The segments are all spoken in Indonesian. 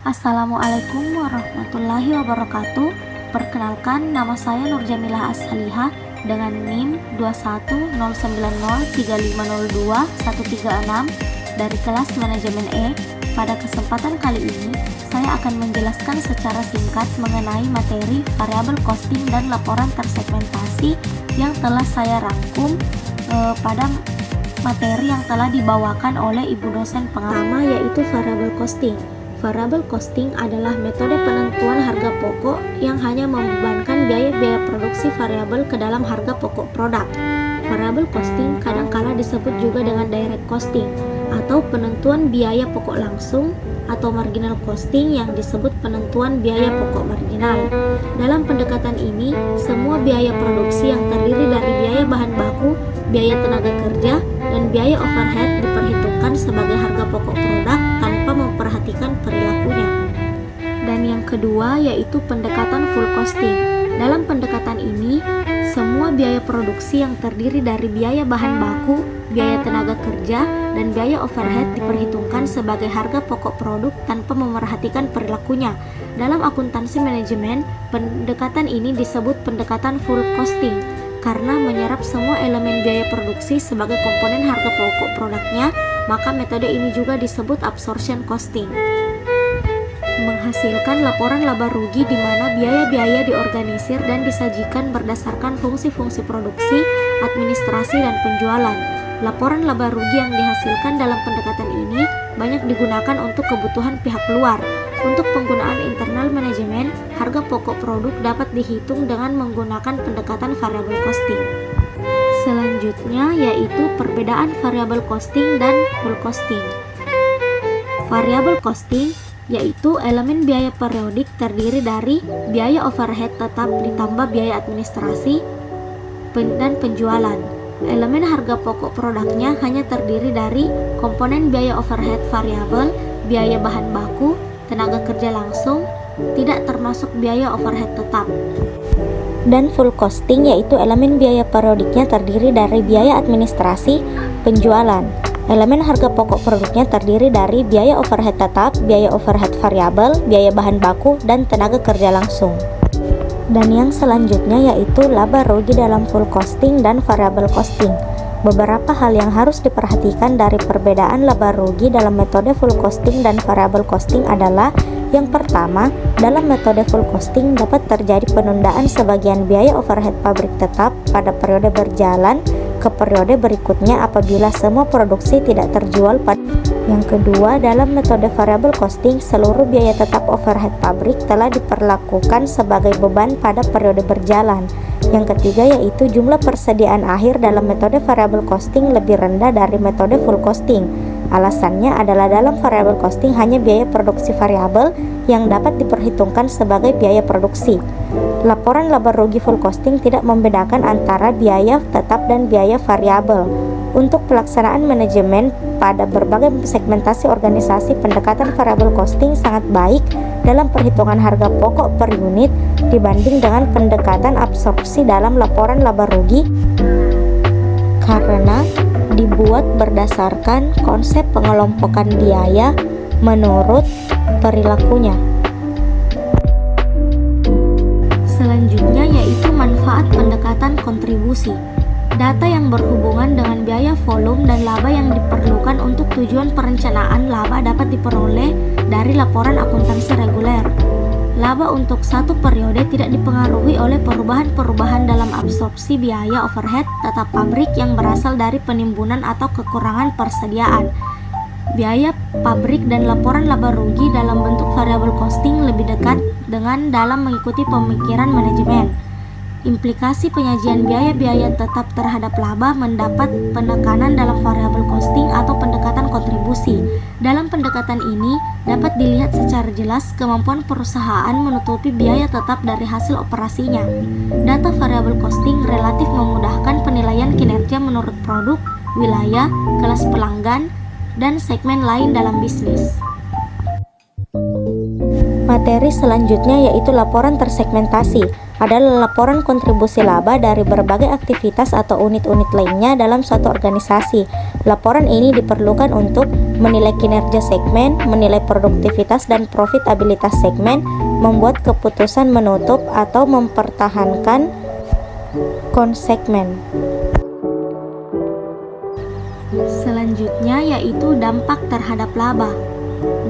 Assalamualaikum warahmatullahi wabarakatuh. Perkenalkan, nama saya Nur Jamilah As-Salihah dengan NIM 210903502-136 dari kelas Manajemen E. Pada kesempatan kali ini, saya akan menjelaskan secara singkat mengenai materi variabel costing dan laporan tersegmentasi yang telah saya rangkum pada materi yang telah dibawakan oleh Ibu dosen pengarang, yaitu variabel costing. Variabel costing adalah metode penentuan harga pokok yang hanya membebankan biaya-biaya produksi variabel ke dalam harga pokok produk. Variabel costing kadangkala disebut juga dengan direct costing atau penentuan biaya pokok langsung, atau marginal costing yang disebut penentuan biaya pokok marginal. Dalam pendekatan ini, semua biaya produksi yang terdiri dari biaya bahan baku, biaya tenaga kerja, dan biaya overhead diperhitungkan sebagai harga pokok produk tanpa memperhatikan perilakunya. Dan yang kedua yaitu pendekatan full costing. Dalam pendekatan ini, semua biaya produksi yang terdiri dari biaya bahan baku, biaya tenaga kerja, dan biaya overhead diperhitungkan sebagai harga pokok produk tanpa memerhatikan perilakunya. Dalam akuntansi manajemen, pendekatan ini disebut pendekatan full costing karena menyerap semua elemen biaya produksi sebagai komponen harga pokok produknya, maka metode ini juga disebut absorption costing. Menghasilkan laporan laba rugi di mana biaya-biaya diorganisir dan disajikan berdasarkan fungsi-fungsi produksi, administrasi, dan penjualan. Laporan laba rugi yang dihasilkan dalam pendekatan ini banyak digunakan untuk kebutuhan pihak luar. Untuk penggunaan internal manajemen, harga pokok produk dapat dihitung dengan menggunakan pendekatan variable costing. Selanjutnya yaitu perbedaan variable costing dan full costing. Variable costing yaitu elemen biaya periodik terdiri dari biaya overhead tetap ditambah biaya administrasi dan penjualan. Elemen harga pokok produknya hanya terdiri dari komponen biaya overhead variabel, biaya bahan baku, tenaga kerja langsung, tidak termasuk biaya overhead tetap. Dan full costing yaitu elemen biaya periodiknya terdiri dari biaya administrasi, penjualan. Elemen harga pokok produknya terdiri dari biaya overhead tetap, biaya overhead variabel, biaya bahan baku, dan tenaga kerja langsung. Dan yang selanjutnya yaitu laba rugi dalam full costing dan variable costing. Beberapa hal yang harus diperhatikan dari perbedaan laba rugi dalam metode full costing dan variable costing adalah: yang pertama, dalam metode full costing dapat terjadi penundaan sebagian biaya overhead pabrik tetap pada periode berjalan ke periode berikutnya apabila semua produksi tidak terjual pada. Yang kedua, dalam metode variable costing, seluruh biaya tetap overhead pabrik telah diperlakukan sebagai beban pada periode berjalan. Yang ketiga yaitu jumlah persediaan akhir dalam metode variable costing lebih rendah dari metode full costing. Alasannya adalah dalam variable costing hanya biaya produksi variabel yang dapat diperhitungkan sebagai biaya produksi. Laporan laba rugi full costing tidak membedakan antara biaya tetap dan biaya variabel. Untuk pelaksanaan manajemen pada berbagai segmentasi organisasi, pendekatan variable costing sangat baik dalam perhitungan harga pokok per unit dibanding dengan pendekatan absorpsi dalam laporan laba rugi karena dibuat berdasarkan konsep pengelompokan biaya menurut perilakunya. Selanjutnya yaitu manfaat pendekatan kontribusi. Data yang berhubungan dengan biaya volume dan laba yang diperlukan untuk tujuan perencanaan laba dapat diperoleh dari laporan akuntansi reguler. Laba untuk satu periode tidak dipengaruhi oleh perubahan-perubahan dalam absorpsi biaya overhead tetap pabrik yang berasal dari penimbunan atau kekurangan persediaan. Biaya pabrik dan laporan laba rugi dalam bentuk variable costing lebih dekat dengan dalam mengikuti pemikiran manajemen. Implikasi penyajian biaya-biaya tetap terhadap laba mendapat penekanan dalam variable costing atau pendekatan kontribusi. Dalam pendekatan ini dapat dilihat secara jelas kemampuan perusahaan menutupi biaya tetap dari hasil operasinya. Data variable costing relatif memudahkan penilaian kinerja menurut produk, wilayah, kelas pelanggan, dan segmen lain dalam bisnis. Materi selanjutnya yaitu laporan tersegmentasi. Adalah laporan kontribusi laba dari berbagai aktivitas atau unit-unit lainnya dalam suatu organisasi. Laporan ini diperlukan untuk menilai kinerja segmen, menilai produktivitas dan profitabilitas segmen, membuat keputusan menutup atau mempertahankan konsegmen. Selanjutnya yaitu dampak terhadap laba.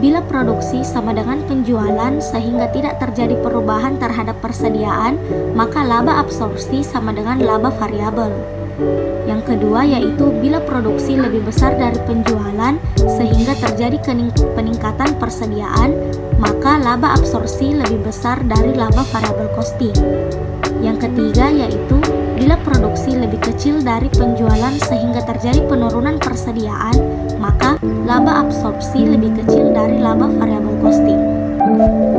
Bila produksi sama dengan penjualan sehingga tidak terjadi perubahan terhadap persediaan, maka laba absorpsi sama dengan laba variabel. Yang kedua yaitu bila produksi lebih besar dari penjualan sehingga terjadi peningkatan persediaan, maka laba absorpsi lebih besar dari laba variabel costing. Yang ketiga yaitu bila produksi lebih kecil dari penjualan sehingga terjadi penurunan persediaan, maka laba absorpsi lebih kecil dari laba variabel costing.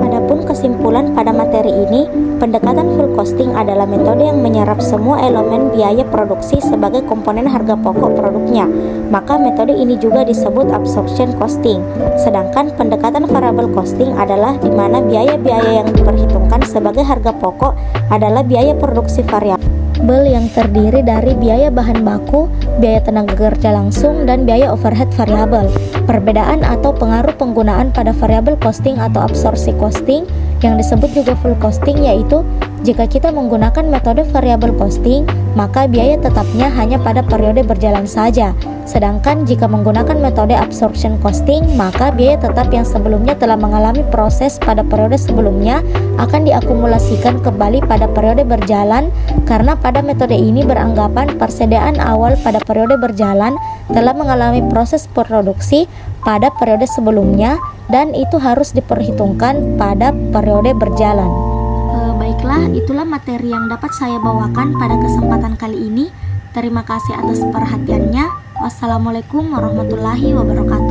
Adapun kesimpulan pada materi ini, pendekatan full costing adalah metode yang menyerap semua elemen biaya produksi sebagai komponen harga pokok produknya. Maka metode ini juga disebut absorption costing. Sedangkan pendekatan variable costing adalah di mana biaya-biaya yang diperhitungkan sebagai harga pokok adalah biaya produksi variabel yang terdiri dari biaya bahan baku, biaya tenaga kerja langsung, dan biaya overhead variabel. Perbedaan atau pengaruh penggunaan pada variable costing atau absorpsi costing yang disebut juga full costing yaitu jika kita menggunakan metode variable costing, maka biaya tetapnya hanya pada periode berjalan saja. Sedangkan jika menggunakan metode absorption costing, maka biaya tetap yang sebelumnya telah mengalami proses pada periode sebelumnya akan diakumulasikan kembali pada periode berjalan, karena pada metode ini beranggapan persediaan awal pada periode berjalan telah mengalami proses produksi pada periode sebelumnya dan itu harus diperhitungkan pada periode berjalan. Baiklah, itulah materi yang dapat saya bawakan pada kesempatan kali ini. Terima kasih atas perhatiannya. Wassalamualaikum warahmatullahi wabarakatuh.